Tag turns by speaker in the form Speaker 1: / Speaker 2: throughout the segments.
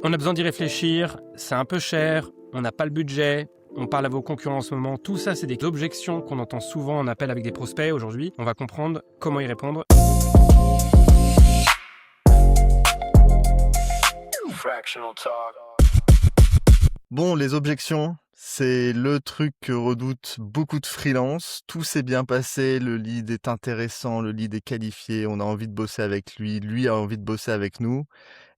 Speaker 1: On a besoin d'y réfléchir, c'est un peu cher, on n'a pas le budget, on parle à vos concurrents en ce moment. Tout ça, c'est des objections qu'on entend souvent en appel avec des prospects. Aujourd'hui, on va comprendre comment y répondre.
Speaker 2: Bon, les objections, c'est le truc que redoutent beaucoup de freelance. Tout s'est bien passé, le lead est intéressant, le lead est qualifié, on a envie de bosser avec lui, lui a envie de bosser avec nous.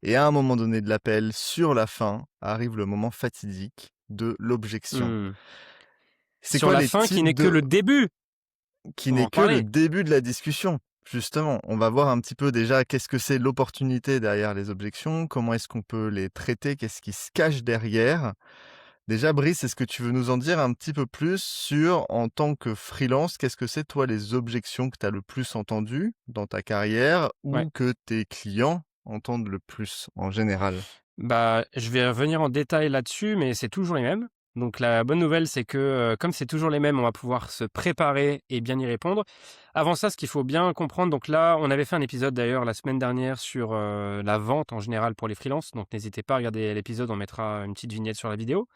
Speaker 2: Et à un moment donné de l'appel, sur la fin, arrive le moment fatidique de l'objection. C'est
Speaker 1: Sur
Speaker 2: quoi
Speaker 1: la
Speaker 2: les
Speaker 1: fin, qui
Speaker 2: types
Speaker 1: n'est que le début.
Speaker 2: qui
Speaker 1: On va
Speaker 2: n'est
Speaker 1: en
Speaker 2: que le
Speaker 1: parler.
Speaker 2: début de la discussion. Justement, on va voir un petit peu déjà qu'est-ce que c'est l'opportunité derrière les objections, comment est-ce qu'on peut les traiter, qu'est-ce qui se cache derrière. Déjà, Brice, est-ce que tu veux nous en dire un petit peu plus sur, en tant que freelance, qu'est-ce que c'est, toi, les objections que tu as le plus entendues dans ta carrière
Speaker 1: Ouais.
Speaker 2: ou que tes clients entendent le plus en général?
Speaker 1: Je vais revenir en détail là-dessus, mais c'est toujours les mêmes. Donc la bonne nouvelle, c'est que comme c'est toujours les mêmes, on va pouvoir se préparer et bien y répondre. Avant ça, ce qu'il faut bien comprendre, donc là, on avait fait un épisode d'ailleurs la semaine dernière sur la vente en général pour les freelances. Donc n'hésitez pas à regarder l'épisode, on mettra une petite vignette sur la vidéo.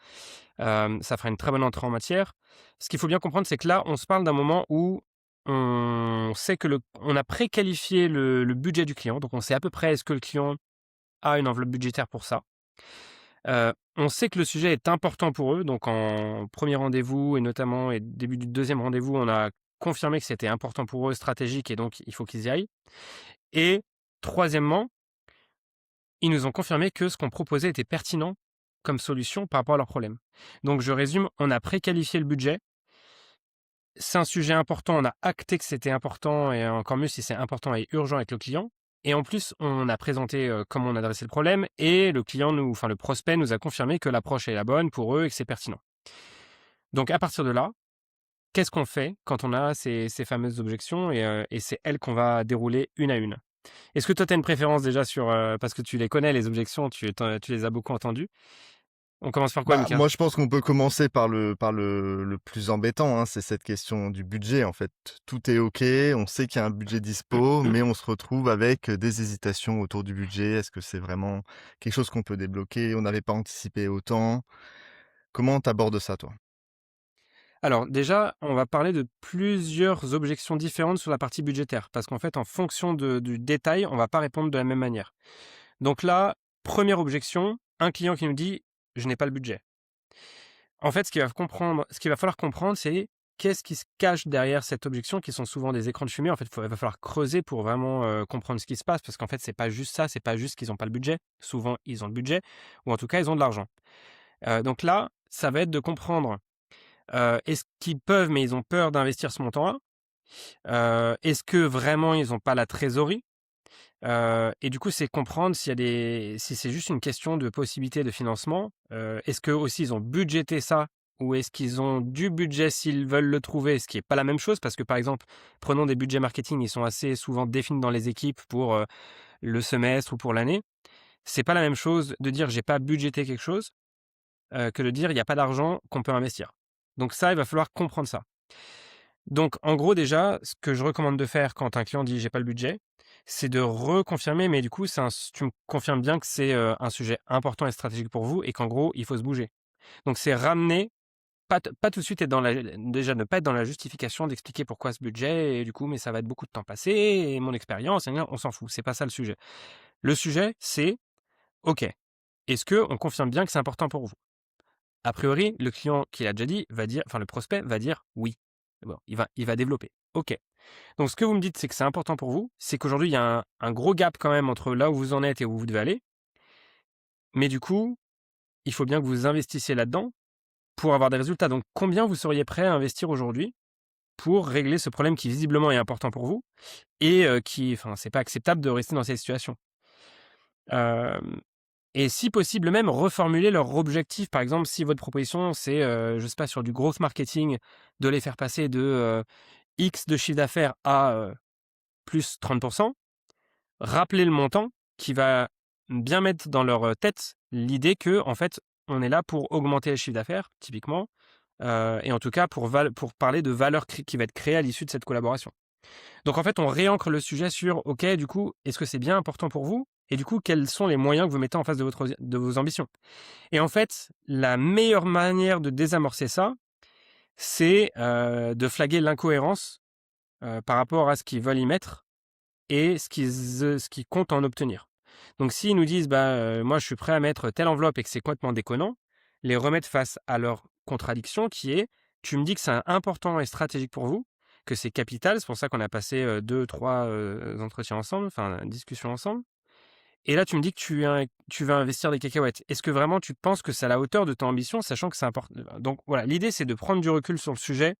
Speaker 1: Ça fera une très bonne entrée en matière. Ce qu'il faut bien comprendre, c'est que là, on se parle d'un moment où on sait que on a préqualifié le budget du client. Donc on sait à peu près est-ce que le client a une enveloppe budgétaire pour ça. On sait que le sujet est important pour eux, donc en premier rendez-vous et notamment et début du deuxième rendez-vous, on a confirmé que c'était important pour eux, stratégique, et donc il faut qu'ils y aillent. Et troisièmement, ils nous ont confirmé que ce qu'on proposait était pertinent comme solution par rapport à leurs problèmes. Donc je résume, on a préqualifié le budget. C'est un sujet important, on a acté que c'était important, et encore mieux si c'est important et urgent avec le client. Et en plus, on a présenté comment on adressait le problème, et le prospect nous a confirmé que l'approche est la bonne pour eux et que c'est pertinent. Donc à partir de là, qu'est-ce qu'on fait quand on a ces fameuses objections, et c'est elles qu'on va dérouler une à une. Est-ce que toi, tu as une préférence déjà sur... parce que tu les connais, les objections, tu les as beaucoup entendues. On commence par quoi, Mika?
Speaker 2: Moi, je pense qu'on peut commencer par le plus embêtant, hein, c'est cette question du budget, en fait. Tout est OK, on sait qu'il y a un budget dispo, mais on se retrouve avec des hésitations autour du budget. Est-ce que c'est vraiment quelque chose qu'on peut débloquer? On n'avait pas anticipé autant. Comment t'abordes ça, toi?
Speaker 1: Alors déjà, on va parler de plusieurs objections différentes sur la partie budgétaire, parce qu'en fait, en fonction du détail, on va pas répondre de la même manière. Donc là, première objection, un client qui nous dit « je n'ai pas le budget ». En fait, ce qu'il va falloir comprendre, c'est qu'est-ce qui se cache derrière cette objection, qui sont souvent des écrans de fumée. En fait, il va falloir creuser pour vraiment comprendre ce qui se passe, parce qu'en fait, c'est pas juste ça, c'est pas juste qu'ils n'ont pas le budget. Souvent, ils ont le budget, ou en tout cas, ils ont de l'argent. Donc là, ça va être de comprendre est-ce qu'ils peuvent, mais ils ont peur d'investir ce montant-là. Est-ce que vraiment, ils n'ont pas la trésorerie? Et du coup, c'est comprendre si c'est juste une question de possibilité de financement. Est-ce qu'eux aussi, ils ont budgété ça, ou est-ce qu'ils ont du budget s'ils veulent le trouver, ce qui n'est pas la même chose, parce que par exemple, prenons des budgets marketing, ils sont assez souvent définis dans les équipes pour le semestre ou pour l'année. C'est pas la même chose de dire j'ai pas budgété quelque chose que de dire il n'y a pas d'argent qu'on peut investir. Donc ça, il va falloir comprendre ça. Donc en gros, déjà, ce que je recommande de faire quand un client dit j'ai pas le budget, c'est de reconfirmer, mais du coup, tu me confirmes bien que c'est un sujet important et stratégique pour vous, et qu'en gros, il faut se bouger. Donc c'est ramener, pas tout de suite déjà ne pas être dans la justification d'expliquer pourquoi ce budget, et du coup, mais ça va être beaucoup de temps passé, et mon expérience, on s'en fout, c'est pas ça le sujet. Le sujet, c'est, ok, est-ce qu'on confirme bien que c'est important pour vous? A priori, le client qui l'a déjà dit le prospect va dire oui. Bon, il va développer. Ok. Donc ce que vous me dites, c'est que c'est important pour vous, c'est qu'aujourd'hui, il y a un gros gap quand même entre là où vous en êtes et où vous devez aller. Mais du coup, il faut bien que vous investissiez là-dedans pour avoir des résultats. Donc combien vous seriez prêt à investir aujourd'hui pour régler ce problème qui visiblement est important pour vous, et c'est pas acceptable de rester dans cette situation. Et si possible même, reformuler leur objectif. Par exemple, si votre proposition, c'est, je sais pas, sur du growth marketing, de les faire passer de X de chiffre d'affaires à plus 30%, rappelez le montant qui va bien mettre dans leur tête l'idée que, en fait, on est là pour augmenter le chiffre d'affaires, typiquement, et en tout cas pour parler de valeur qui va être créée à l'issue de cette collaboration. Donc en fait, on réancre le sujet sur, OK, du coup, est-ce que c'est bien important pour vous? Et du coup, quels sont les moyens que vous mettez en face de vos ambitions? Et en fait, la meilleure manière de désamorcer ça, c'est de flaguer l'incohérence par rapport à ce qu'ils veulent y mettre et ce qu'ils comptent en obtenir. Donc s'ils nous disent, bah, moi je suis prêt à mettre telle enveloppe et que c'est complètement déconnant, les remettre face à leur contradiction qui est, tu me dis que c'est important et stratégique pour vous, que c'est capital, c'est pour ça qu'on a passé 2-3 entretiens ensemble, enfin discussions ensemble. Et là, tu me dis que tu veux investir des cacahuètes. Est-ce que vraiment tu penses que c'est à la hauteur de ton ambition, sachant que c'est important? Donc voilà, l'idée c'est de prendre du recul sur le sujet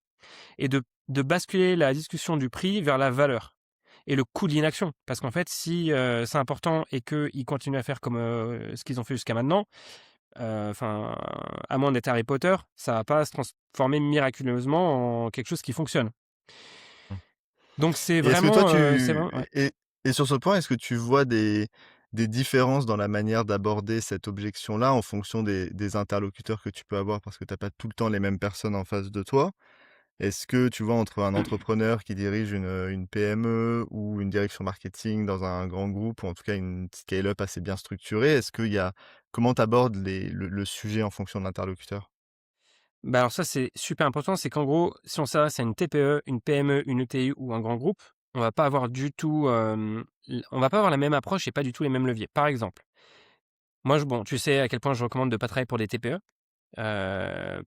Speaker 1: et de basculer la discussion du prix vers la valeur et le coût de l'inaction. Parce qu'en fait, si c'est important et qu'ils continuent à faire comme ce qu'ils ont fait jusqu'à maintenant, enfin, à moins d'être Harry Potter, ça va pas se transformer miraculeusement en quelque chose qui fonctionne.
Speaker 2: Mmh.
Speaker 1: Donc c'est
Speaker 2: Et est-ce que toi
Speaker 1: vraiment, ouais.
Speaker 2: et sur ce point, est-ce que tu vois des différences dans la manière d'aborder cette objection-là en fonction des interlocuteurs que tu peux avoir? Parce que tu as pas tout le temps les mêmes personnes en face de toi. Est-ce que tu vois entre un entrepreneur qui dirige une PME ou une direction marketing dans un grand groupe ou en tout cas une scale-up assez bien structurée, est-ce qu'il y a comment tu abordes le sujet en fonction de l'interlocuteur?
Speaker 1: Bah, alors ça, c'est super important, c'est qu'en gros, si on s'adresse à une TPE, une PME, une ETI ou un grand groupe, on va pas avoir du tout, on va pas avoir la même approche et pas du tout les mêmes leviers. Par exemple, moi, bon, tu sais à quel point je recommande de pas travailler pour des TPE,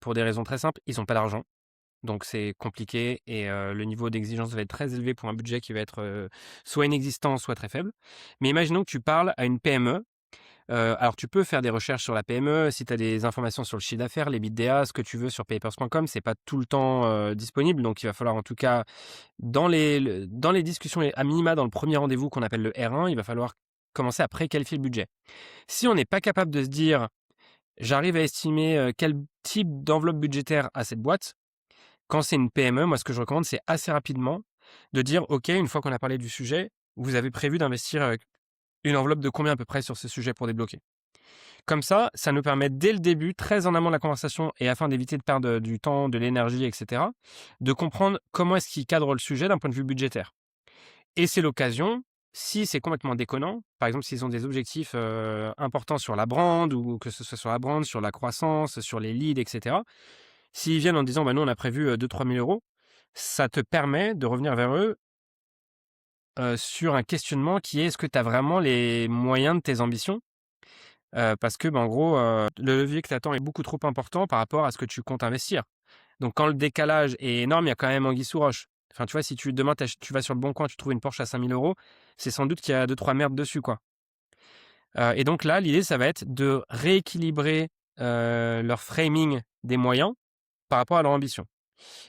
Speaker 1: pour des raisons très simples, ils ont pas d'argent, donc c'est compliqué et le niveau d'exigence va être très élevé pour un budget qui va être, soit inexistant, soit très faible. Mais imaginons que tu parles à une PME. Alors tu peux faire des recherches sur la PME, si tu as des informations sur le chiffre d'affaires, les l'EBITDA, ce que tu veux sur papers.com, c'est pas tout le temps, disponible, donc il va falloir en tout cas dans les discussions à minima dans le premier rendez-vous qu'on appelle le R1, il va falloir commencer à préqualifier le budget. Si on n'est pas capable de se dire: «J'arrive à estimer, quel type d'enveloppe budgétaire a cette boîte», quand c'est une PME, moi ce que je recommande, c'est assez rapidement de dire: «OK, une fois qu'on a parlé du sujet, vous avez prévu d'investir, une enveloppe de combien à peu près sur ce sujet pour débloquer?» Comme ça nous permet dès le début, très en amont de la conversation et afin d'éviter de perdre du temps, de l'énergie, et cetera, de comprendre comment est-ce qu'ils cadrent le sujet d'un point de vue budgétaire. Et c'est l'occasion, si c'est complètement déconnant, par exemple s'ils ont des objectifs, importants sur la brand ou que ce soit sur la brand, sur la croissance, sur les leads, et cetera. S'ils viennent en disant: «Bah, nous on a prévu, 2-3 000 €», ça te permet de revenir vers eux, sur un questionnement qui est: «Est-ce que tu as vraiment les moyens de tes ambitions?» Parce que, bah, en gros, le levier que tu attends est beaucoup trop important par rapport à ce que tu comptes investir. Donc quand le décalage est énorme, il y a quand même anguille sous roche. Enfin, tu vois, si demain tu vas sur le bon coin, tu trouves une Porsche à 5 000 €, c'est sans doute qu'il y a deux trois merdes dessus, quoi. Et donc là, l'idée, ça va être de rééquilibrer, leur framing des moyens par rapport à leur ambition.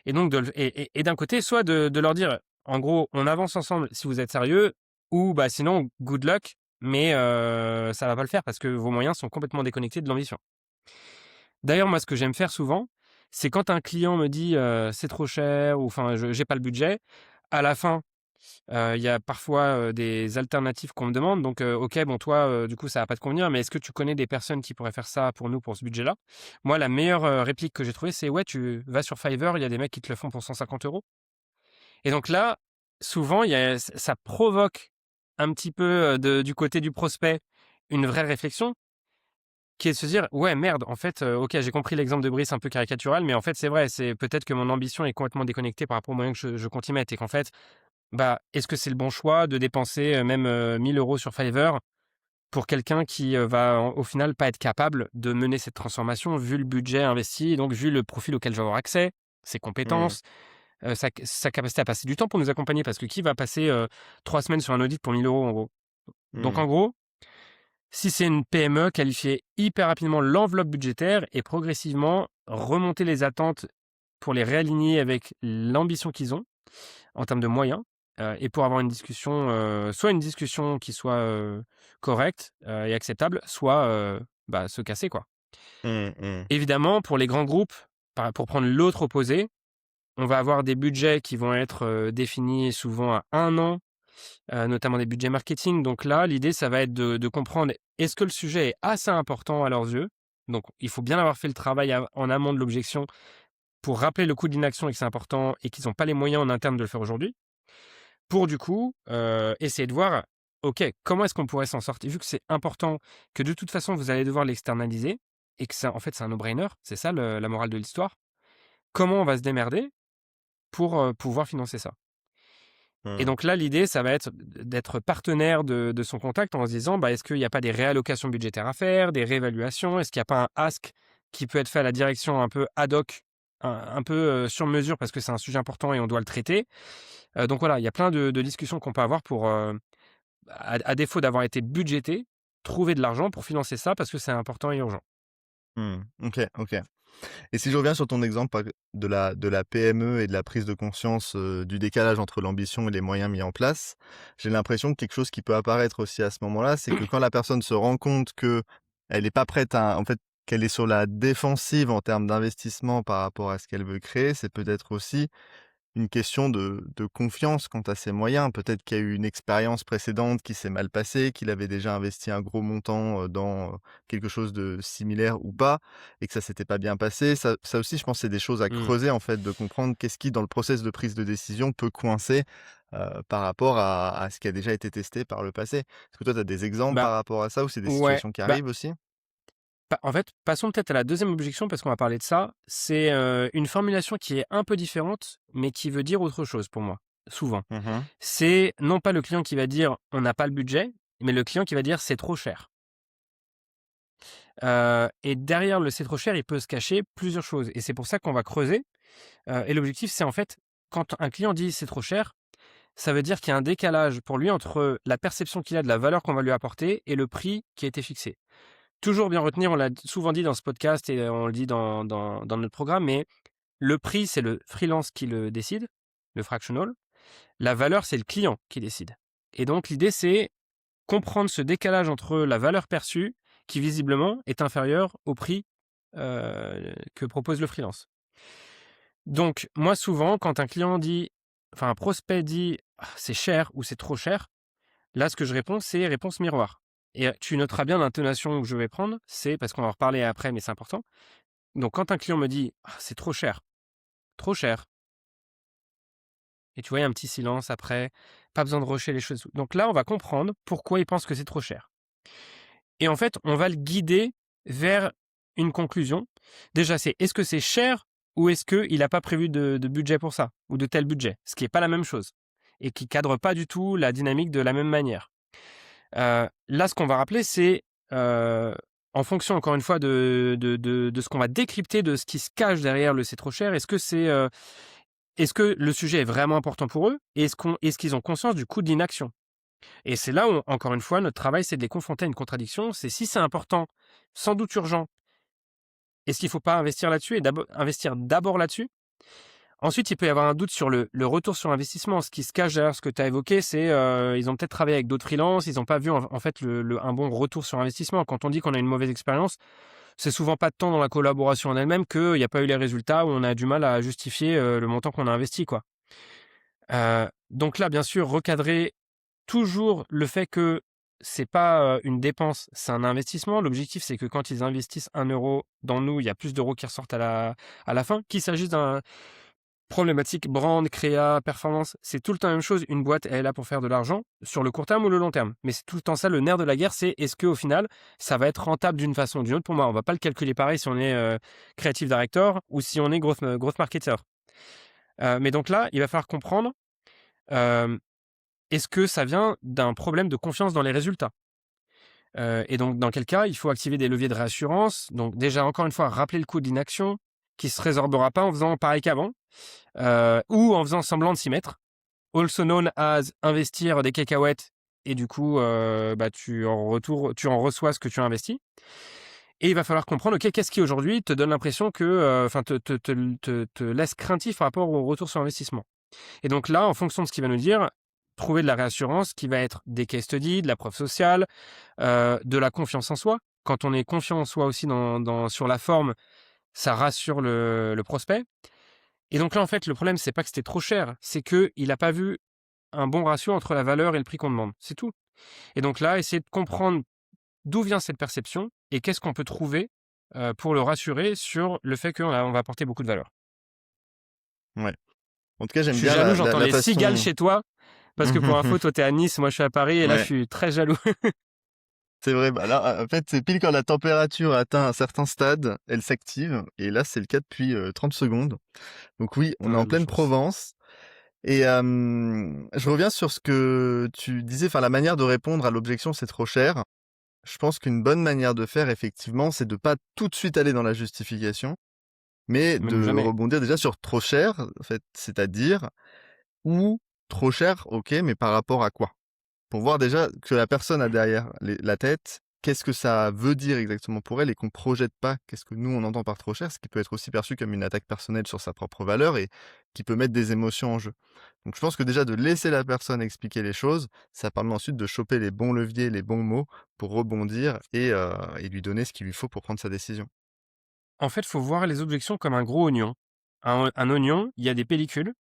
Speaker 1: Et donc et d'un côté, soit de leur dire, en gros: «On avance ensemble si vous êtes sérieux» ou bah, sinon good luck, mais ça va pas le faire parce que vos moyens sont complètement déconnectés de l'ambition. D'ailleurs, moi, ce que j'aime faire souvent, c'est quand un client me dit, «C'est trop cher» ou enfin, «Je j'ai pas le budget», à la fin, il y a parfois, des alternatives qu'on me demande donc OK, bon toi, du coup, ça va pas te convenir, mais est-ce que tu connais des personnes qui pourraient faire ça pour nous, pour ce budget-là? Moi, la meilleure, réplique que j'ai trouvée, c'est: «Ouais, tu vas sur Fiverr, il y a des mecs qui te le font pour 150 €». Et donc là, souvent, il y a ça provoque un petit peu, du côté du prospect, une vraie réflexion qui est de se dire: «Ouais, merde, en fait, OK, j'ai compris l'exemple de Brice un peu caricatural, mais en fait, c'est vrai, c'est peut-être que mon ambition est complètement déconnectée par rapport aux moyens que je compte y mettre et qu'en fait, bah, est-ce que c'est le bon choix de dépenser, même, 1 000 € sur Fiverr pour quelqu'un qui, va au final pas être capable de mener cette transformation vu le budget investi et donc vu le profil auquel je vais avoir accès, ses
Speaker 2: Mmh.
Speaker 1: compétences, sa capacité à passer du temps pour nous accompagner?» parce que qui va passer, 3 semaines sur un audit pour 1 000 € en gros? Donc
Speaker 2: Mmh.
Speaker 1: en gros, si c'est une PME, qualifier hyper rapidement l'enveloppe budgétaire et progressivement remonter les attentes pour les réaligner avec l'ambition qu'ils ont en termes de moyens, et pour avoir une discussion, soit une discussion qui soit, correcte, et acceptable, soit, bah, se casser, quoi.
Speaker 2: Mmh mh.
Speaker 1: Évidemment, pour les grands groupes, pour prendre l'autre opposé, on va avoir des budgets qui vont être, définis souvent à 1 an, notamment des budgets marketing. Donc là, l'idée, ça va être de comprendre, est-ce que le sujet est assez important à leurs yeux? Donc il faut bien avoir fait le travail en amont de l'objection pour rappeler le coût d'inaction et que c'est important et qu'ils n'ont pas les moyens en interne de le faire aujourd'hui. pour du coup, essayer de voir, OK, comment est-ce qu'on pourrait s'en sortir? Vu que c'est important, que de toute façon vous allez devoir l'externaliser et que ça en fait, c'est un no-brainer, c'est ça la morale de l'histoire. Comment on va se démerder pour, pouvoir financer ça? Et
Speaker 2: Mmh.
Speaker 1: donc là, l'idée, ça va être d'être partenaire de son contact en se disant: «Bah, est-ce qu'il y a pas des réallocations budgétaires à faire, des réévaluations? Est-ce qu'il y a pas un ask qui peut être fait à la direction un peu ad hoc, un peu, sur mesure parce que c'est un sujet important et on doit le traiter?» Donc voilà, il y a plein de discussions qu'on peut avoir pour, à défaut d'avoir été budgété, trouver de l'argent pour financer ça parce que c'est important et urgent.
Speaker 2: Mmh. OK, OK. Et si je reviens sur ton exemple de la PME et de la prise de conscience, du décalage entre l'ambition et les moyens mis en place, j'ai l'impression que quelque chose qui peut apparaître aussi à ce moment-là, c'est que quand la personne se rend compte qu'elle est pas prête à en fait, qu'elle est sur la défensive en termes d'investissement par rapport à ce qu'elle veut créer, c'est peut-être aussi une question de confiance quant à ses moyens. Peut-être qu'il y a eu une expérience précédente qui s'est mal passée, qu'il avait déjà investi un gros montant, dans, quelque chose de similaire ou pas et que ça s'était pas bien passé. Ça aussi, je pense, c'est des choses à
Speaker 1: Mmh.
Speaker 2: creuser, en fait, de comprendre qu'est-ce qui, dans le process de prise de décision, peut coincer, par rapport à ce qui a déjà été testé par le passé. Est-ce que toi, tu as des exemples
Speaker 1: Bah,
Speaker 2: par rapport à ça ou c'est des
Speaker 1: ouais,
Speaker 2: situations qui
Speaker 1: bah,
Speaker 2: arrivent aussi?
Speaker 1: en fait, passons peut-être à la deuxième objection parce qu'on va parler de ça. C'est, une formulation qui est un peu différente, mais qui veut dire autre chose pour moi, souvent.
Speaker 2: Mmh.
Speaker 1: C'est non pas le client qui va dire: «On n'a pas le budget», mais le client qui va dire: «C'est trop cher». Et derrière le «c'est trop cher», il peut se cacher plusieurs choses et c'est pour ça qu'on va creuser, et l'objectif, c'est en fait, quand un client dit: «C'est trop cher», ça veut dire qu'il y a un décalage pour lui entre la perception qu'il a de la valeur qu'on va lui apporter et le prix qui a été fixé. Toujours bien retenir, on l'a souvent dit dans ce podcast et on le dit dans notre programme, mais le prix, c'est le freelance qui le décide, le fractional. La valeur, c'est le client qui décide. Et donc l'idée, c'est comprendre ce décalage entre la valeur perçue, qui visiblement est inférieure au prix, que propose le freelance. Donc moi, souvent, quand un client dit enfin un prospect dit: «Ah, c'est cher» ou «C'est trop cher», là, ce que je réponds, c'est réponse miroir. Et tu noteras bien l'intonation que je vais prendre, c'est parce qu'on va en reparler après, mais c'est important. Donc quand un client me dit: «Ah, c'est trop cher», et tu vois, il y a un petit silence après, pas besoin de rusher les choses. Donc là, on va comprendre pourquoi il pense que c'est trop cher. Et en fait, on va le guider vers une conclusion. Déjà, c'est est-ce que c'est cher ou est-ce qu'il n'a pas prévu de budget pour ça ou de tel budget? Ce qui est pas la même chose et qui cadre pas du tout la dynamique de la même manière. Là, ce qu'on va rappeler, c'est, en fonction encore une fois de ce qu'on va décrypter, de ce qui se cache derrière le «c'est trop cher», est-ce que le sujet est vraiment important pour eux? Et est-ce qu'ils ont conscience du coût de l'inaction? Et c'est là où, encore une fois, notre travail, c'est de les confronter à une contradiction. C'est si c'est important, sans doute urgent, est-ce qu'il ne faut pas investir là-dessus et investir d'abord là-dessus? Ensuite, il peut y avoir un doute sur le retour sur investissement. Ce qui se cache derrière ce que tu as évoqué, c'est, ils ont peut-être travaillé avec d'autres freelances, ils n'ont pas vu en fait un bon retour sur investissement. Quand on dit qu'on a une mauvaise expérience, c'est souvent pas de temps dans la collaboration en elle-même qu'il n'y a pas eu les résultats ou on a du mal à justifier, le montant qu'on a investi, quoi. Donc là, bien sûr, recadrer toujours le fait que c'est pas, une dépense, c'est un investissement. L'objectif, c'est que quand ils investissent 1 € dans nous, il y a plus d'euros qui ressortent à la fin. Qu'il s'agisse d'un problématique brand, créa, performance, c'est tout le temps la même chose. Une boîte, elle est là pour faire de l'argent, sur le court terme ou le long terme. Mais c'est tout le temps ça, le nerf de la guerre, c'est est-ce qu'au final, ça va être rentable d'une façon ou d'une autre pour moi? On va pas le calculer pareil si on est, creative director ou si on est growth marketer. Mais donc là, il va falloir comprendre, hem, est-ce que ça vient d'un problème de confiance dans les résultats? Et donc dans quel cas, il faut activer des leviers de réassurance. Donc déjà, encore une fois, rappeler le coût de l'inaction qui se résorbera pas en faisant pareil qu'avant, ou en faisant semblant de s'y mettre. Also known as investir des cacahuètes et du coup, bah, tu en reçois ce que tu as investi. Et il va falloir comprendre, OK, qu'est-ce qui aujourd'hui te donne l'impression que, enfin te laisse craintif par rapport au retour sur investissement? Et donc là, en fonction de ce qu'il va nous dire, trouver de la réassurance qui va être des case studies, de la preuve sociale, de la confiance en soi. Quand on est confiant en soi aussi sur la forme, ça rassure le prospect. Et donc là, en fait, le problème, c'est pas que c'était trop cher, c'est qu'il a pas vu un bon ratio entre la valeur et le prix qu'on demande. C'est tout. Et donc là, essayer de comprendre d'où vient cette perception et qu'est-ce qu'on peut trouver, pour le rassurer sur le fait on va apporter beaucoup de valeur.
Speaker 2: Ouais. En tout cas,
Speaker 1: Je
Speaker 2: j'aime
Speaker 1: suis
Speaker 2: bien
Speaker 1: jaloux,
Speaker 2: la
Speaker 1: j'entends
Speaker 2: la
Speaker 1: les cigales
Speaker 2: façon.
Speaker 1: chez toi, Parce que pour info, toi, t'es à Nice, moi, je suis à Paris, et là, je
Speaker 2: Ouais,
Speaker 1: suis très jaloux.
Speaker 2: c'est vrai. Bah là, en fait, c'est pile quand la température atteint un certain stade, elle s'active. Et là, c'est le cas depuis 30 secondes. Donc oui, on est
Speaker 1: Ah,
Speaker 2: en
Speaker 1: de la
Speaker 2: pleine
Speaker 1: chance.
Speaker 2: Provence. Et je reviens sur ce que tu disais, enfin la manière de répondre à l'objection «c'est trop cher». Je pense qu'une bonne manière de faire effectivement, c'est de pas tout de suite aller dans la justification, mais
Speaker 1: Même
Speaker 2: de
Speaker 1: jamais.
Speaker 2: rebondir déjà sur «trop cher», en fait, c'est-à-dire ou «trop cher», OK, mais par rapport à quoi? Pour voir déjà que la personne a derrière la tête, qu'est-ce que ça veut dire exactement pour elle et qu'on projette pas qu'est-ce que nous on entend par trop cher, ce qui peut être aussi perçu comme une attaque personnelle sur sa propre valeur et qui peut mettre des émotions en jeu. Donc je pense que déjà de laisser la personne expliquer les choses, ça permet ensuite de choper les bons leviers, les bons mots pour rebondir et lui donner ce qu'il lui faut pour prendre sa décision.
Speaker 1: En fait, faut voir les objections comme un gros oignon. Un oignon, il y a des pellicules.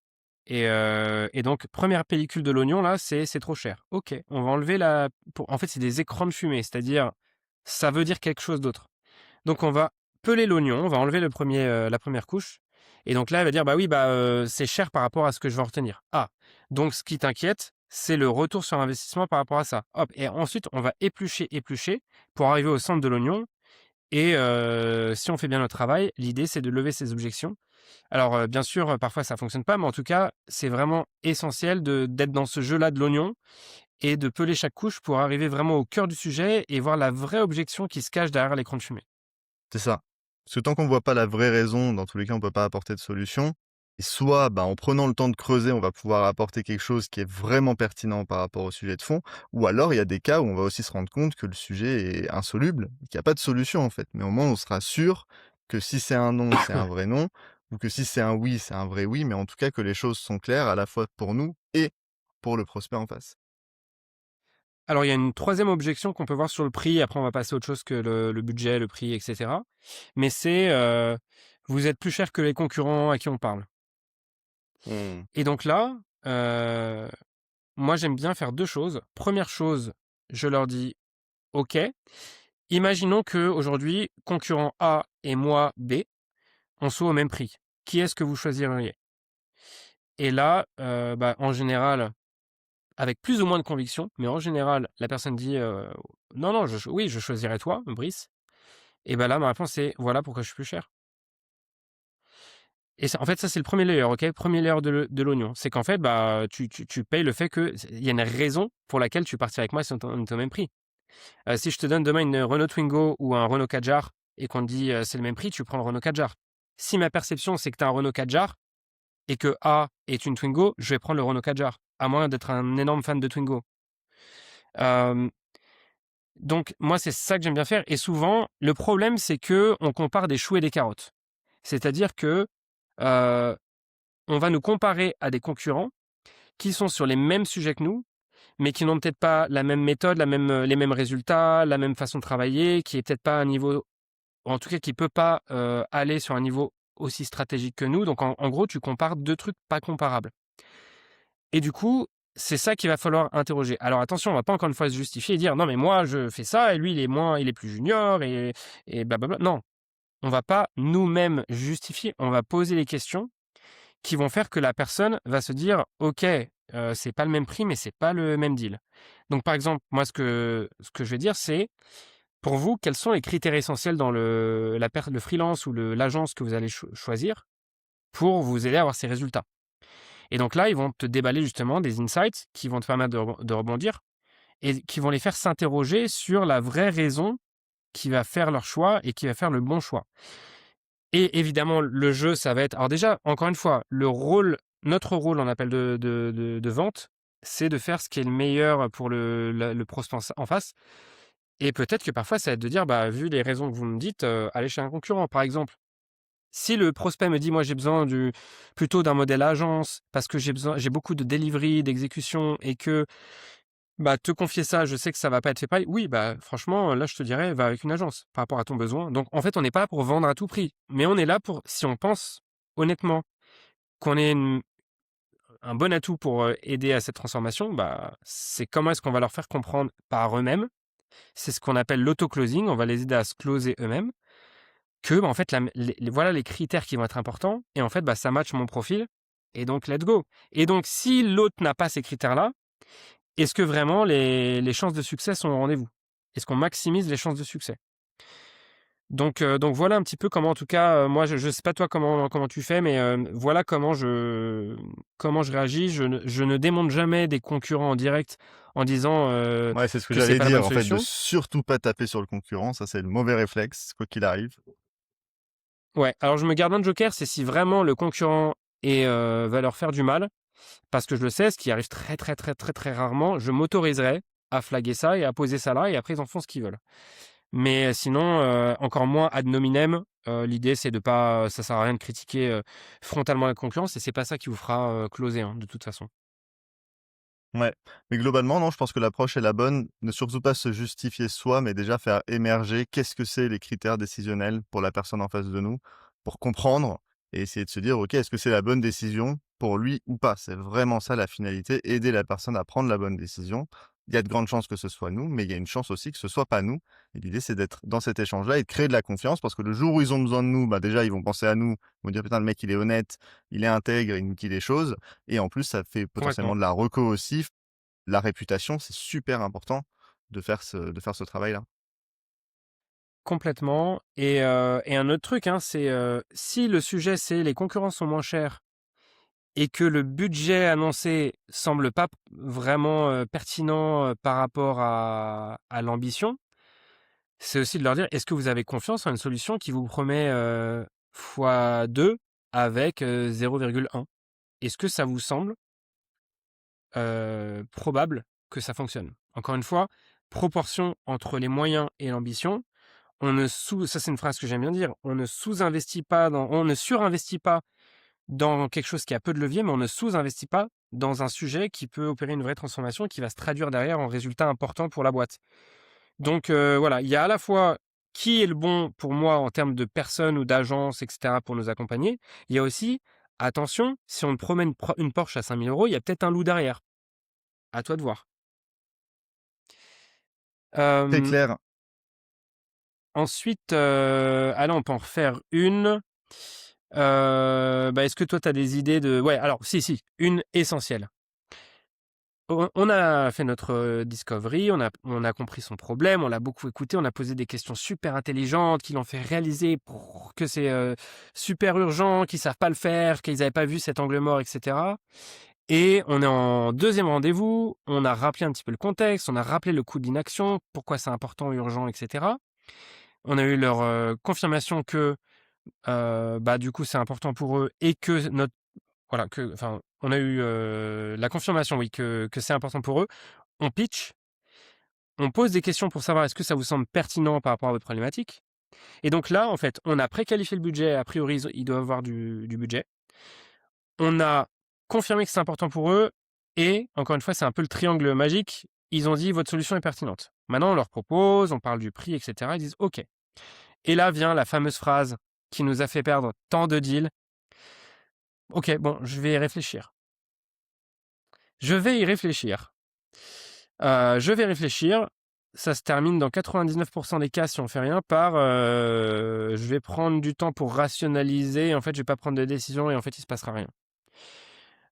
Speaker 1: Et donc, première pellicule de l'oignon, là, c'est trop cher. Ok, on va enlever la. En fait, c'est des écrans de fumée, c'est-à-dire, ça veut dire quelque chose d'autre. Donc, on va peler l'oignon, on va enlever la première couche. Et donc là, elle va dire, bah oui, c'est cher par rapport à ce que je vais en retenir. Ah, donc ce qui t'inquiète, c'est le retour sur investissement par rapport à ça. Hop, et ensuite, on va éplucher, éplucher pour arriver au centre de l'oignon. Et si on fait bien notre travail, l'idée, c'est de lever ces objections. Alors, bien sûr, parfois ça fonctionne pas, mais en tout cas, c'est vraiment essentiel d'être dans ce jeu-là de l'oignon et de peler chaque couche pour arriver vraiment au cœur du sujet et voir la vraie objection qui se cache derrière l'écran de fumée.
Speaker 2: C'est ça. Parce que tant qu'on voit pas la vraie raison, dans tous les cas, on peut pas apporter de solution. Et soit, bah, en prenant le temps de creuser, on va pouvoir apporter quelque chose qui est vraiment pertinent par rapport au sujet de fond. Ou alors, il y a des cas où on va aussi se rendre compte que le sujet est insoluble, qu'il n'y a pas de solution en fait. Mais au moins, on sera sûr que si c'est un non, c'est un vrai non, ou que si c'est un oui, c'est un vrai oui. Mais en tout cas, que les choses sont claires à la fois pour nous et pour le prospect en face.
Speaker 1: Alors, il y a une troisième objection qu'on peut voir sur le prix, après on va passer à autre chose que le budget, le prix, et cetera. Mais c'est, vous êtes plus cher que les concurrents à qui on parle.
Speaker 2: Hmm.
Speaker 1: Et donc là, moi j'aime bien faire 2 choses. Première chose, je leur dis: «OK, imaginons qu'aujourd'hui, concurrent A et moi B, on soit au même prix. Qui est-ce que vous choisiriez?» Et là, en général, avec plus ou moins de conviction, mais en général, la personne dit, «Non, non, oui, je choisirais toi, Brice». Et bah, là, ma réponse c'est: «Voilà pourquoi je suis plus cher». Et ça, en fait, ça, c'est le premier layer, OK? Premier layer de l'oignon. C'est qu'en fait, bah, tu payes le fait qu'il y a une raison pour laquelle tu partirais avec moi si on est au même prix. Si je te donne demain une Renault Twingo ou un Renault Kadjar et qu'on te dit, c'est le même prix, tu prends le Renault Kadjar. Si ma perception, c'est que tu as un Renault Kadjar et que A est une Twingo, je vais prendre le Renault Kadjar, à moins d'être un énorme fan de Twingo. Hem, donc moi, c'est ça que j'aime bien faire et souvent, le problème, c'est que on compare des choux et des carottes. C'est-à-dire que, heu, on va nous comparer à des concurrents qui sont sur les mêmes sujets que nous, mais qui n'ont peut-être pas la même méthode, les mêmes résultats, la même façon de travailler, qui est peut-être pas à un niveau, ou en tout cas qui peut pas, aller sur un niveau aussi stratégique que nous. Donc en gros, tu compares 2 trucs pas comparables. Et du coup, c'est ça qu'il va falloir interroger. Alors attention, on va pas encore une fois se justifier et dire: «Non mais moi je fais ça et lui il est plus junior et blablabla». Non, on va pas nous-mêmes justifier, on va poser les questions qui vont faire que la personne va se dire: «OK, c'est pas le même prix, mais c'est pas le même deal». Donc par exemple, moi ce que je vais dire, c'est: pour vous, quels sont les critères essentiels dans le freelance ou l'agence que vous allez choisir pour vous aider à avoir ces résultats? Et donc là, ils vont te déballer justement des insights qui vont te permettre de rebondir et qui vont les faire s'interroger sur la vraie raison qui va faire leur choix et qui va faire le bon choix. Et évidemment, le jeu, ça va être. Alors, déjà, encore une fois, notre rôle en appel de vente, c'est de faire ce qui est le meilleur pour le prospect en face. Et peut-être que parfois, ça va être de dire: bah, vu les raisons que vous me dites, allez chez un concurrent, par exemple. Si le prospect me dit: «Moi, j'ai besoin plutôt d'un modèle agence parce que j'ai beaucoup de delivery, d'exécution et que, bah, te confier ça, je sais que ça va pas être fait pareil». Oui, bah, franchement, là, je te dirais: «Va avec une agence par rapport à ton besoin». Donc en fait, on n'est pas là pour vendre à tout prix, mais on est là pour si on pense honnêtement qu'on est un bon atout pour, aider à cette transformation, bah, c'est comment est-ce qu'on va leur faire comprendre par eux-mêmes. C'est ce qu'on appelle l'auto-closing, on va les aider à se closer eux-mêmes. Que, bah, en fait, voilà les critères qui vont être importants et en fait, bah, ça match mon profil et donc let's go. Et donc si l'autre n'a pas ces critères-là, est-ce que vraiment les chances de succès sont au rendez-vous? Est-ce qu'on maximise les chances de succès? Donc voilà un petit peu comment, en tout cas, moi, je sais pas toi comment tu fais, mais voilà comment je réagis. Je ne démonte jamais des concurrents en direct en disant
Speaker 2: Ouais, c'est ce que
Speaker 1: que c'est
Speaker 2: j'allais
Speaker 1: pas la bonne
Speaker 2: dire, en fait, de
Speaker 1: solution.
Speaker 2: surtout pas taper sur le concurrent, ça c'est le mauvais réflexe, quoi qu'il arrive.
Speaker 1: Ouais, alors je me garde un joker, c'est si vraiment le concurrent va leur faire du mal, parce que je le sais, ce qui arrive très, très, très, très, très rarement, je m'autoriserai à flaguer ça et à poser ça là, et après ils en font ce qu'ils veulent. Mais sinon, encore moins ad nominem, l'idée c'est de pas ça sert à rien de critiquer, frontalement la concurrence et c'est pas ça qui vous fera, closer, hein, de toute façon.
Speaker 2: Ouais, mais globalement, non, je pense que l'approche est la bonne. Ne surtout pas se justifier soi, mais déjà faire émerger qu'est-ce que c'est les critères décisionnels pour la personne en face de nous, pour comprendre et essayer de se dire, OK, est-ce que c'est la bonne décision pour lui ou pas? C'est vraiment ça la finalité, aider la personne à prendre la bonne décision. Il y a de grandes chances que ce soit nous, mais il y a une chance aussi que ce soit pas nous. Et l'idée, c'est d'être dans cet échange-là et de créer de la confiance parce que le jour où ils ont besoin de nous, bah déjà, ils vont penser à nous, ils vont dire, putain, le mec, il est honnête, il est intègre, il nous dit les choses. Et en plus, ça fait
Speaker 1: Complètement,
Speaker 2: potentiellement de la reco aussi. La réputation, c'est super important de faire ce travail-là.
Speaker 1: complètement et un autre truc, hein, c'est, si le sujet c'est les concurrents sont moins chers et que le budget annoncé semble pas vraiment, pertinent, par rapport à l'ambition, c'est aussi de leur dire: «Est-ce que vous avez confiance en une solution qui vous promet, fois 2 avec, 0,1? Est-ce que ça vous semble probable que ça fonctionne?» Encore une fois, proportion entre les moyens et l'ambition. Ça c'est une phrase que j'aime bien dire, on ne surinvestit pas dans quelque chose qui a peu de levier, mais on ne sous-investit pas dans un sujet qui peut opérer une vraie transformation et qui va se traduire derrière en résultat important pour la boîte. Donc voilà, il y a à la fois qui est le bon pour moi en termes de personnes ou d'agences, et cetera, pour nous accompagner. Il y a aussi, attention, si on te promène une Porsche à 5 000 €, il y a peut-être un loup derrière. À toi de voir.
Speaker 2: C'est
Speaker 1: Hem,
Speaker 2: clair.
Speaker 1: ensuite, allez, on peut en refaire une. Bah, est-ce que toi, tu as des idées de ouais, alors si, une essentielle. On a fait notre, discovery, on a compris son problème, on l'a beaucoup écouté, on a posé des questions super intelligentes qui l'ont fait réaliser que c'est, super urgent, qu'ils savent pas le faire, qu'ils avaient pas vu cet angle mort et cetera et on est en deuxième rendez-vous, on a rappelé un petit peu le contexte, on a rappelé le coût d'inaction, pourquoi c'est important, urgent et cetera. On a eu leur, confirmation que, bah, du coup, c'est important pour eux et que voilà, on a eu, la confirmation, oui, que c'est important pour eux. On pitch, on pose des questions pour savoir est-ce que ça vous semble pertinent par rapport à votre problématique? Et donc là, en fait, on a préqualifié le budget, a priori, ils doivent avoir du budget. On a confirmé que c'est important pour eux et encore une fois, c'est un peu le triangle magique. Ils ont dit: «Votre solution est pertinente». Maintenant, on leur propose, on parle du prix et cetera. Ils disent: «OK». Et là vient la fameuse phrase qui nous a fait perdre tant de deals: «OK, bon, je vais y réfléchir. Je vais y réfléchir». Je vais réfléchir. Ça se termine dans 99 des cas, si on fait rien, par, je vais prendre du temps pour rationaliser, en fait, je vais pas prendre de décision et en fait, il se passera rien.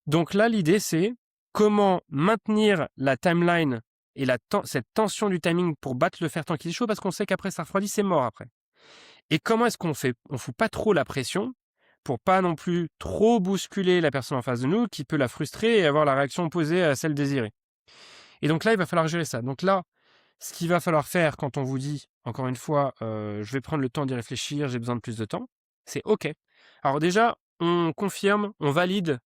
Speaker 1: Donc là, l'idée, c'est comment maintenir la timeline et cette tension du timing pour battre le fer tant qu'il est chaud, parce qu'on sait qu'après ça refroidit, c'est mort après. Et comment est-ce qu'on fait? On fout pas trop la pression pour pas non plus trop bousculer la personne en face de nous qui peut la frustrer et avoir la réaction opposée à celle désirée. Et donc là, il va falloir gérer ça. Donc là, ce qu'il va falloir faire quand on vous dit, encore une fois, je vais prendre le temps d'y réfléchir, j'ai besoin de plus de temps, c'est OK. Alors déjà, on confirme, on valide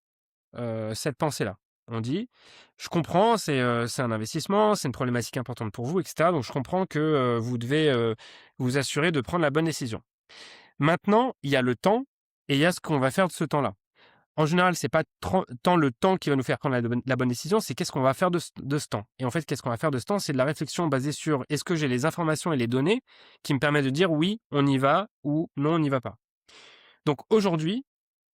Speaker 1: cette pensée-là. On dit, je comprends, c'est un investissement, c'est une problématique importante pour vous, etc. Donc je comprends que vous devez vous assurer de prendre la bonne décision. Maintenant, il y a le temps et il y a ce qu'on va faire de ce temps-là. En général, c'est pas tant le temps qui va nous faire prendre la bonne décision, c'est qu'est-ce qu'on va faire de ce temps. Et en fait, qu'est-ce qu'on va faire de ce temps? C'est de la réflexion basée sur est-ce que j'ai les informations et les données qui me permettent de dire oui, on y va ou non, on n'y va pas. Donc aujourd'hui,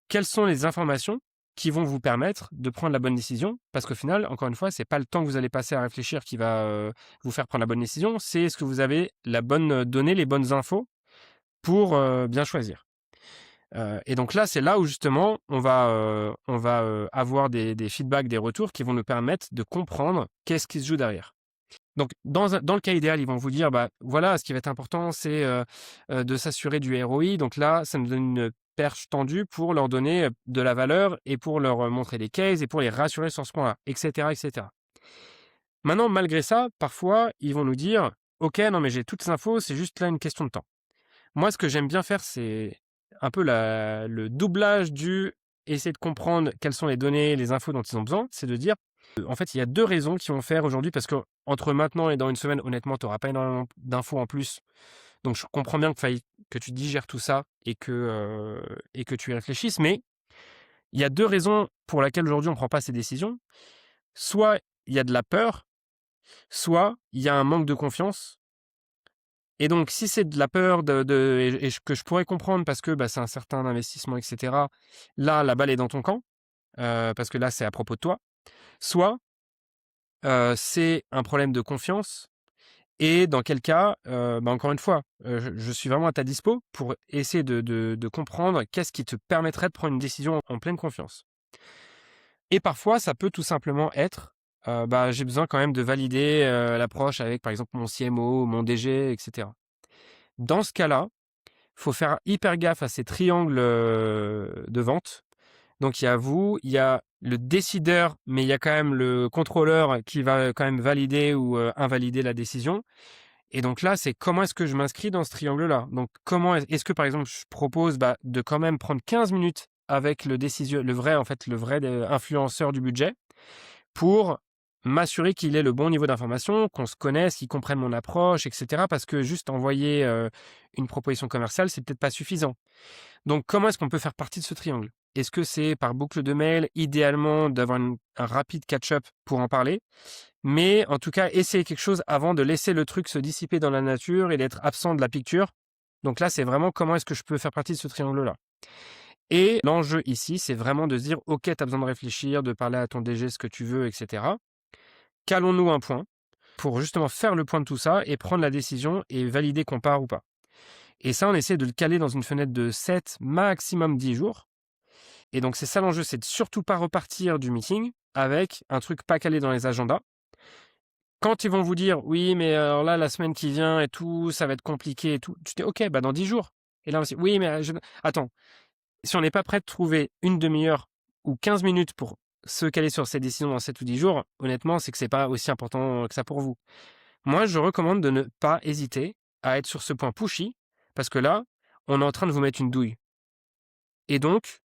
Speaker 1: quelles sont les informations qui vont vous permettre de prendre la bonne décision? Parce qu'au final, encore une fois, c'est pas le temps que vous allez passer à réfléchir qui va vous faire prendre la bonne décision, c'est est-ce que vous avez la bonne donnée, les bonnes infos pour bien choisir. Et donc là, c'est là où justement on va avoir des feedbacks, des retours qui vont nous permettre de comprendre qu'est-ce qui se joue derrière. Donc dans le cas idéal, ils vont vous dire: «Bah, voilà, ce qui va être important, c'est, de s'assurer du ROI». Donc là, ça nous donne une perche tendue pour leur donner, de la valeur et pour leur, montrer des cases et pour les rassurer sur ce point-là, et cetera, et cetera. Maintenant, malgré ça, parfois, ils vont nous dire: «OK, non, mais j'ai toutes les infos, c'est juste là une question de temps». Moi, ce que j'aime bien faire, c'est un peu le doublage du essayer de comprendre quelles sont les données, les infos dont ils ont besoin. C'est de dire, en fait, il y a 2 raisons qui vont faire aujourd'hui parce que entre maintenant et dans une semaine, honnêtement, tu auras pas énormément d'infos en plus. Donc je comprends bien que tu digères tout ça et que tu y réfléchisses. Mais il y a 2 raisons pour lesquelles aujourd'hui on ne prend pas ces décisions. Soit il y a de la peur, soit il y a un manque de confiance. Et donc, si c'est de la peur que je pourrais comprendre parce que bah, c'est un certain investissement, etc., là, la balle est dans ton camp, parce que là, c'est à propos de toi. Soit c'est un problème de confiance, et dans quel cas, bah, encore une fois, je suis vraiment à ta dispo pour essayer de comprendre qu'est-ce qui te permettrait de prendre une décision en pleine confiance. Et parfois, ça peut tout simplement être, bah, j'ai besoin quand même de valider l'approche avec, par exemple, mon CMO, mon DG, etc. Dans ce cas-là, faut faire hyper gaffe à ces triangles, de vente. Donc il y a vous, il y a le décideur, mais il y a quand même le contrôleur qui va quand même valider ou, invalider la décision. Et donc là, c'est comment est-ce que je m'inscris dans ce triangle-là? Donc comment est-ce que, par exemple, je propose, bah, de quand même prendre 15 minutes avec le vrai influenceur du budget pour m'assurer qu'il ait le bon niveau d'information, qu'on se connaisse, qu'il comprenne mon approche, et cetera. Parce que juste envoyer, une proposition commerciale, c'est peut-être pas suffisant. Donc comment est-ce qu'on peut faire partie de ce triangle? Est-ce que c'est par boucle de mail, idéalement d'avoir un rapide catch-up pour en parler? Mais en tout cas, essayer quelque chose avant de laisser le truc se dissiper dans la nature et d'être absent de la picture. Donc là, c'est vraiment comment est-ce que je peux faire partie de ce triangle-là? Et l'enjeu ici, c'est vraiment de se dire: «OK, tu as besoin de réfléchir, de parler à ton DG ce que tu veux, et cetera. Calons-nous un point pour justement faire le point de tout ça et prendre la décision et valider qu'on part ou pas». Et ça, on essaie de le caler dans une fenêtre de 7, maximum 10 jours. Et donc, c'est ça l'enjeu, c'est de surtout pas repartir du meeting avec un truc pas calé dans les agendas. Quand ils vont vous dire: «Oui, mais alors là, la semaine qui vient et tout, ça va être compliqué et tout», tu dis: «OK, bah, dans 10 jours». Et là, on se dit: «Oui, mais attends, si on n'est pas prêt de trouver une demi-heure ou 15 minutes pour se caler sur ces décisions dans 7 ou 10 jours, honnêtement, c'est que c'est pas aussi important que ça pour vous». Moi, je recommande de ne pas hésiter à être sur ce point pushy, parce que là, on est en train de vous mettre une douille. Et donc,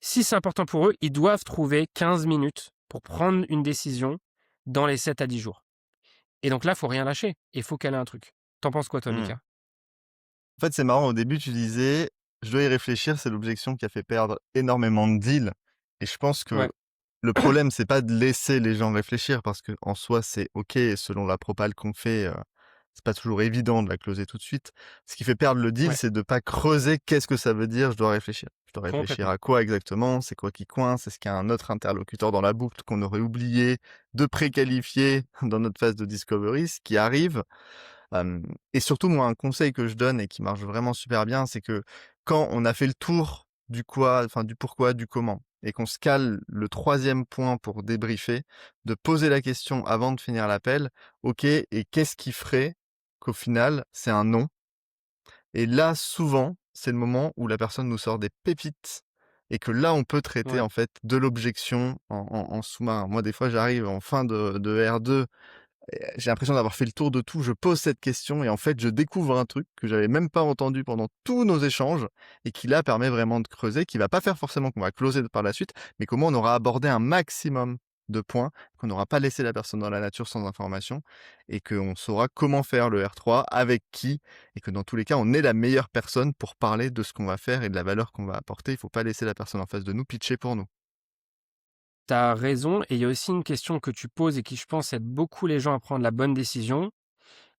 Speaker 1: si c'est important pour eux, ils doivent trouver 15 minutes pour prendre une décision dans les 7 à 10 jours. Et donc là, faut rien lâcher et faut caler un truc. T'en penses quoi, toi,
Speaker 2: Mmh.
Speaker 1: Mika?
Speaker 2: En fait, c'est marrant, au début, tu disais: «Je dois y réfléchir», c'est l'objection qui a fait perdre énormément de deals et je pense que
Speaker 1: Ouais,
Speaker 2: le problème, c'est pas de laisser les gens réfléchir parce qu'en soi, c'est OK, selon la propale qu'on fait, c'est pas toujours évident de la closer tout de suite. Ce qui fait perdre le deal,
Speaker 1: ouais,
Speaker 2: c'est de pas creuser qu'est-ce que ça veut dire: «Je dois réfléchir». Je dois réfléchir
Speaker 1: complètement.
Speaker 2: à quoi exactement? C'est quoi qui coince? Est-ce qu'il y a un autre interlocuteur dans la boucle qu'on aurait oublié de préqualifier dans notre phase de discovery? Ce qui arrive. Et surtout, moi, un conseil que je donne et qui marche vraiment super bien, c'est que quand on a fait le tour du quoi, enfin du pourquoi, du comment et qu'on se cale le troisième point pour débriefer, de poser la question avant de finir l'appel: «OK, et qu'est-ce qui ferait qu'au final, c'est un non?» Et là, souvent, c'est le moment où la personne nous sort des pépites et que là, on peut traiter
Speaker 1: Ouais.
Speaker 2: en fait de l'objection en sous-marin. Moi, des fois, j'arrive en fin de R2. J'ai l'impression d'avoir fait le tour de tout. Je pose cette question et en fait, je découvre un truc que j'avais même pas entendu pendant tous nos échanges et qui là permet vraiment de creuser, qui va pas faire forcément qu'on va closer par la suite, mais comment on aura abordé un maximum de points, qu'on n'aura pas laissé la personne dans la nature sans information et qu'on saura comment faire le R3, avec qui, et que dans tous les cas, on est la meilleure personne pour parler de ce qu'on va faire et de la valeur qu'on va apporter. Il faut pas laisser la personne en face de nous pitcher pour nous.
Speaker 1: T'as raison, et il y a aussi une question que tu poses et qui, je pense, aide beaucoup les gens à prendre la bonne décision,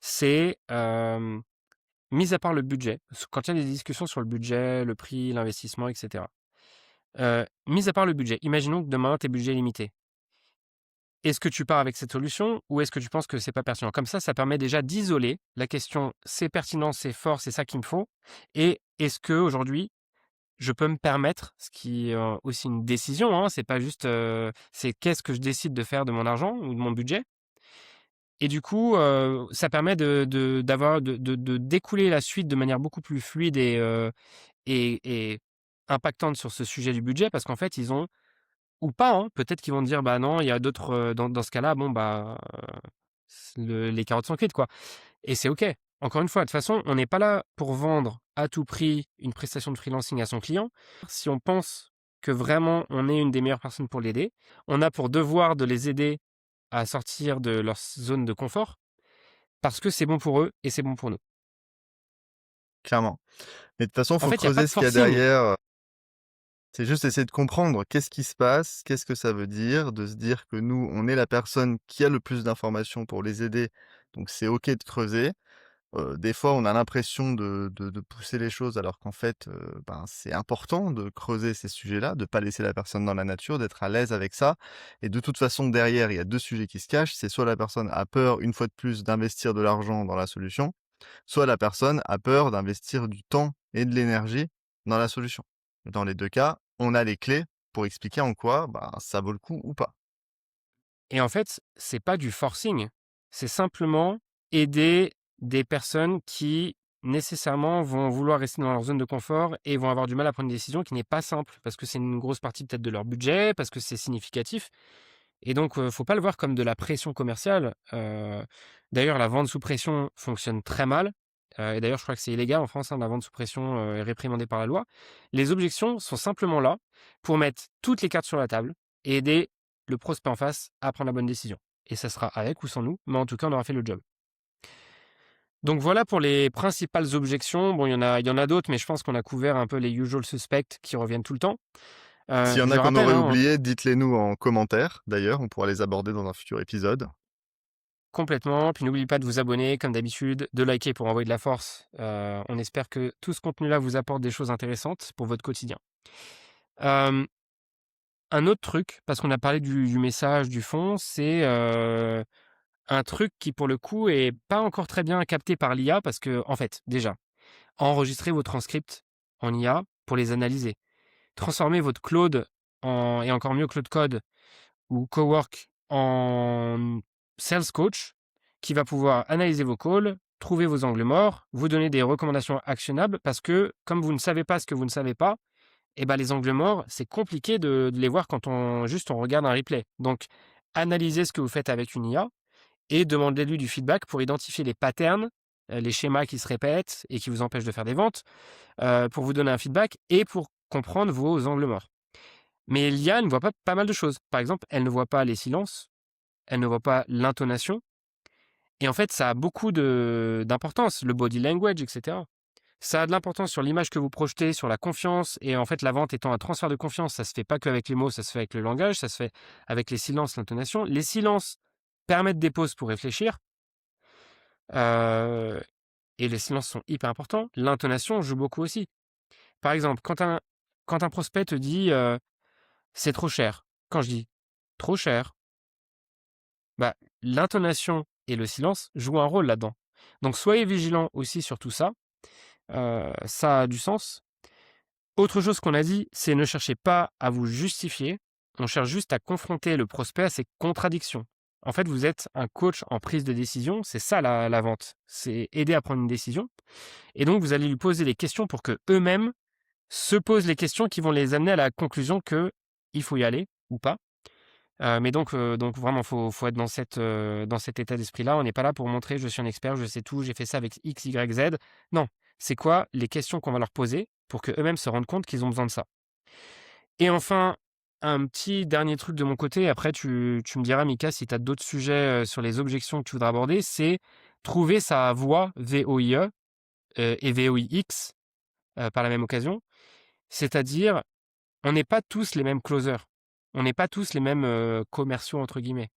Speaker 1: c'est, mis à part le budget, parce que quand il y a des discussions sur le budget, le prix, l'investissement, et cetera. Mis à part le budget, imaginons que demain, tes budgets limités. Est-ce que tu pars avec cette solution ou est-ce que tu penses que c'est pas pertinent? Comme ça permet déjà d'isoler la question: «C'est pertinent, c'est fort, c'est ça qu'il me faut», et est-ce qu'aujourd'hui je peux me permettre, ce qui est, aussi une décision, hein, c'est pas juste, c'est qu'est-ce que je décide de faire de mon argent ou de mon budget et du coup, ça permet de découler la suite de manière beaucoup plus fluide et impactante sur ce sujet du budget parce qu'en fait, ils ont ou pas, hein, peut-être qu'ils vont te dire: «Bah, non, il y a d'autres, dans ce cas-là, bon, bah, les carottes sont cuites, quoi» et c'est OK. Encore une fois, de toute façon, on n'est pas là pour vendre à tout prix une prestation de freelancing à son client. Si on pense que vraiment on est une des meilleures personnes pour l'aider, on a pour devoir de les aider à sortir de leur zone de confort parce que c'est bon pour eux et c'est bon pour nous.
Speaker 2: clairement. Mais de toute façon,
Speaker 1: En
Speaker 2: faut
Speaker 1: fait, il y a pas
Speaker 2: creuser
Speaker 1: de
Speaker 2: ce qu'il y a
Speaker 1: forcing.
Speaker 2: derrière. C'est juste essayer de comprendre qu'est-ce qui se passe, qu'est-ce que ça veut dire, de se dire que nous, on est la personne qui a le plus d'informations pour les aider, donc c'est OK de creuser. Des fois, on a l'impression de pousser les choses alors qu'en fait, ben, c'est important de creuser ces sujets-là, de pas laisser la personne dans la nature, d'être à l'aise avec ça et de toute façon, derrière, il y a 2 sujets qui se cachent. C'est soit la personne a peur, une fois de plus, d'investir de l'argent dans la solution, soit la personne a peur d'investir du temps et de l'énergie dans la solution. Dans les 2 cas, on a les clés pour expliquer en quoi, ben, ça vaut le coup ou pas.
Speaker 1: Et en fait, c'est pas du forcing, c'est simplement aider des personnes qui nécessairement vont vouloir rester dans leur zone de confort et vont avoir du mal à prendre une décision qui n'est pas simple parce que c'est une grosse partie peut-être de leur budget, parce que c'est significatif et donc faut pas le voir comme de la pression commerciale. D'ailleurs la vente sous pression fonctionne très mal, et d'ailleurs je crois que c'est illégal en France, hein, la vente sous pression, est réprimandée par la loi. Les objections sont simplement là pour mettre toutes les cartes sur la table et aider le prospect en face à prendre la bonne décision et ça sera avec ou sans nous, mais en tout cas on aura fait le job. Donc voilà pour les principales objections. Bon il y en a d'autres, mais je pense qu'on a couvert un peu les usual suspects qui reviennent tout le temps.
Speaker 2: S'il y en
Speaker 1: Je
Speaker 2: a qu'on
Speaker 1: rappelle,
Speaker 2: aurait
Speaker 1: hein.
Speaker 2: oublié, dites-les nous en commentaire. D'ailleurs, on pourra les aborder dans un futur épisode.
Speaker 1: Complètement. Puis n'oubliez pas de vous abonner, comme d'habitude, de liker pour envoyer de la force. On espère que tout ce contenu-là vous apporte des choses intéressantes pour votre quotidien. Euh, un autre truc, parce qu'on a parlé du message, du fond, c'est un truc qui, pour le coup, est pas encore très bien capté par l'IA, parce que, en fait, déjà, enregistrez vos transcripts en IA pour les analyser. Transformez votre Claude et encore mieux Claude Code ou Cowork en sales coach qui va pouvoir analyser vos calls, trouver vos angles morts, vous donner des recommandations actionnables parce que comme vous ne savez pas ce que vous ne savez pas, et ben les angles morts, c'est compliqué de les voir quand on regarde un replay. Donc, analysez ce que vous faites avec une IA et demandez-lui du feedback pour identifier les patterns, les schémas qui se répètent et qui vous empêchent de faire des ventes, pour vous donner un feedback et pour comprendre vos angles morts. Mais l'IA ne voit pas mal de choses. Par exemple, elle ne voit pas les silences, elle ne voit pas l'intonation et en fait, ça a beaucoup d'importance, le body language et cetera. Ça a de l'importance sur l'image que vous projetez, sur la confiance et en fait, la vente étant un transfert de confiance, ça se fait pas qu'avec les mots, ça se fait avec le langage, ça se fait avec les silences, l'intonation. Les silences permettent des pauses pour réfléchir, heu et les silences sont hyper importants. L'intonation joue beaucoup aussi. Par exemple, quand un prospect te dit, «C'est trop cher». Quand je dis: «Trop cher», bah, l'intonation et le silence jouent un rôle là-dedans. Donc soyez vigilants aussi sur tout ça, ça a du sens. Autre chose qu'on a dit, c'est ne cherchez pas à vous justifier, on cherche juste à confronter le prospect à ses contradictions. En fait, vous êtes un coach en prise de décision, c'est ça la vente, c'est aider à prendre une décision et donc vous allez lui poser les questions pour que eux mêmes se posent les questions qui vont les amener à la conclusion que il faut y aller ou pas. Mais donc vraiment, faut être dans cet état d'esprit-là. On n'est pas là pour montrer: «Je suis un expert, je sais tout, j'ai fait ça avec X, Y, Z». Non, c'est quoi les questions qu'on va leur poser pour qu'eux mêmes se rendent compte qu'ils ont besoin de ça? Et enfin, un petit dernier truc de mon côté, après tu me diras Mika si tu as d'autres sujets, sur les objections que tu voudrais aborder, c'est trouver sa voix VOIE, et VOIX, par la même occasion. C'est-à-dire, on n'est pas tous les mêmes closers. On n'est pas tous les mêmes, «commerciaux» entre guillemets.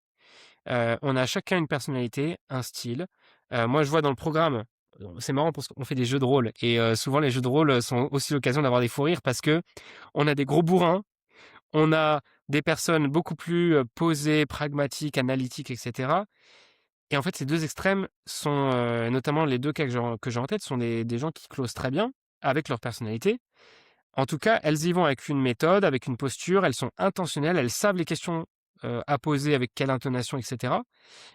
Speaker 1: On a chacun une personnalité, un style. Moi, je vois dans le programme, c'est marrant parce qu'on fait des jeux de rôle et souvent les jeux de rôle, sont aussi l'occasion d'avoir des fous rires parce qu'on a des gros bourrins, on a des personnes beaucoup plus, posées, pragmatiques, analytiques et cetera et en fait, ces 2 extrêmes sont, notamment les 2 cas que j'ai en tête sont des gens qui closent très bien avec leur personnalité. En tout cas, elles y vont avec une méthode, avec une posture, elles sont intentionnelles, elles savent les questions à poser, avec quelle intonation, etc.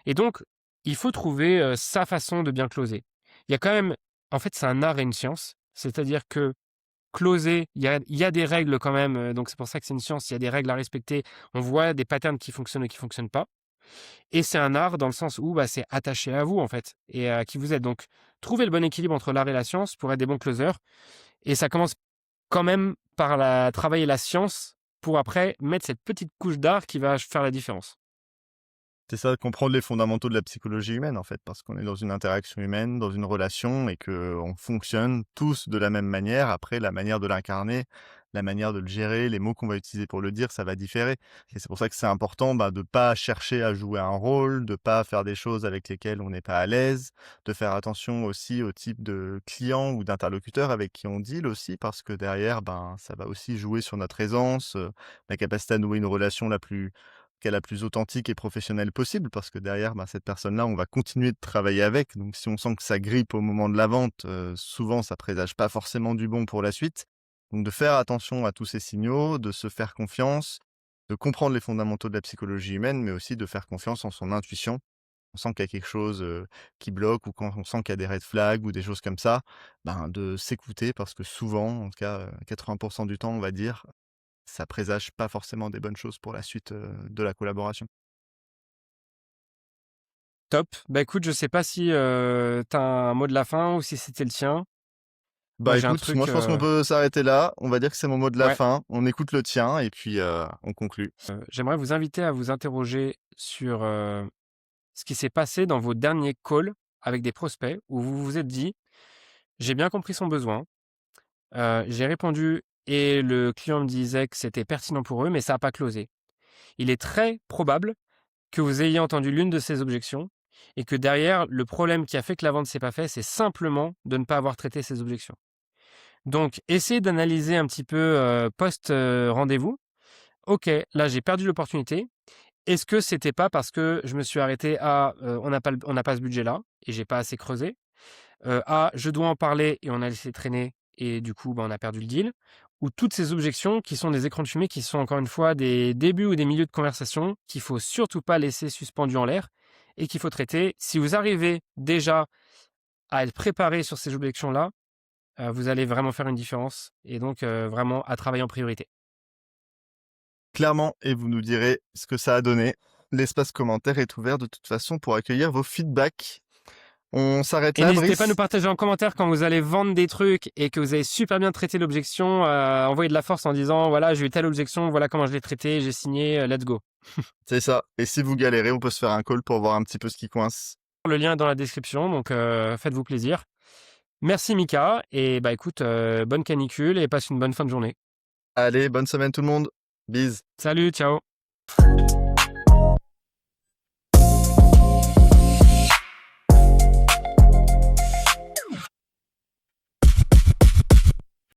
Speaker 1: Et donc, il faut trouver sa façon de bien closer. Il y a quand même, en fait, c'est un art et une science. C'est-à-dire que closer, il y a des règles quand même, donc c'est pour ça que c'est une science, il y a des règles à respecter. On voit des patterns qui fonctionnent et qui ne fonctionnent pas. Et c'est un art dans le sens où c'est attaché à vous, en fait, et à qui vous êtes. Donc, trouver le bon équilibre entre l'art et la science pour être des bons closers. Et ça commence quand même par travailler la science pour après mettre cette petite couche d'art qui va faire la différence.
Speaker 2: C'est ça, comprendre les fondamentaux de la psychologie humaine, en fait, parce qu'on est dans une interaction humaine, dans une relation, et qu'on fonctionne tous de la même manière. Après, la manière de l'incarner, la manière de le gérer, les mots qu'on va utiliser pour le dire, ça va différer. Et c'est pour ça que c'est important de ne pas chercher à jouer un rôle, de pas faire des choses avec lesquelles on n'est pas à l'aise, de faire attention aussi au type de client ou d'interlocuteur avec qui on deal aussi, parce que derrière, ça va aussi jouer sur notre aisance, la capacité à nouer une relation la plus authentique et professionnelle possible, parce que derrière, cette personne-là, on va continuer de travailler avec. Donc si on sent que ça grippe au moment de la vente, souvent ça présage pas forcément du bon pour la suite. Donc de faire attention à tous ces signaux, de se faire confiance, de comprendre les fondamentaux de la psychologie humaine, mais aussi de faire confiance en son intuition. On sent qu'il y a quelque chose, qui bloque, ou quand on sent qu'il y a des red flags ou des choses comme ça, de s'écouter, parce que souvent, en tout cas, 80 du temps, on va dire, ça présage pas forcément des bonnes choses pour la suite, de la collaboration.
Speaker 1: Top. Bah écoute, je sais pas si tu as un mot de la fin ou si c'était le tien. Moi, j'ai un
Speaker 2: Écoute, moi
Speaker 1: truc.
Speaker 2: je pense qu'on peut s'arrêter là. On va dire que c'est mon mot de la
Speaker 1: Ouais,
Speaker 2: fin. On écoute le tien et puis, on conclut.
Speaker 1: j'aimerais vous inviter à vous interroger sur ce qui s'est passé dans vos derniers calls avec des prospects où vous vous êtes dit, j'ai bien compris son besoin, j'ai répondu et le client me disait que c'était pertinent pour eux, mais ça n'a pas closé. Il est très probable que vous ayez entendu l'une de ces objections et que derrière, le problème qui a fait que la vente ne s'est pas faite, c'est simplement de ne pas avoir traité ces objections. Donc, essayez d'analyser un petit peu post-rendez-vous. Ok, là, j'ai perdu l'opportunité. Est-ce que c'était pas parce que je me suis arrêté à on n'a pas ce budget-là et j'ai pas assez creusé, à je dois en parler et on a laissé traîner et du coup, on a perdu le deal, ou toutes ces objections qui sont des écrans de fumée, qui sont encore une fois des débuts ou des milieux de conversation qu'il faut surtout pas laisser suspendus en l'air et qu'il faut traiter. Si vous arrivez déjà à être préparé sur ces objections-là, vous allez vraiment faire une différence et donc vraiment à travailler en priorité.
Speaker 2: Clairement, et vous nous direz ce que ça a donné. L'espace commentaire est ouvert de toute façon pour accueillir vos feedbacks. On s'arrête
Speaker 1: Et
Speaker 2: là,
Speaker 1: n'hésitez pas à nous
Speaker 2: Brice?
Speaker 1: partager en commentaire quand vous allez vendre des trucs et que vous avez super bien traité l'objection, envoyer de la force en disant voilà, j'ai eu telle objection, voilà comment je l'ai traité, j'ai signé, let's go.
Speaker 2: C'est ça. Et si vous galérez, on peut se faire un call pour voir un petit peu ce qui coince.
Speaker 1: Le lien est dans la description, donc faites-vous plaisir. Merci Mika, et écoute, bonne canicule et passe une bonne fin de journée.
Speaker 2: Allez, bonne semaine tout le monde. Bise.
Speaker 1: Salut, ciao.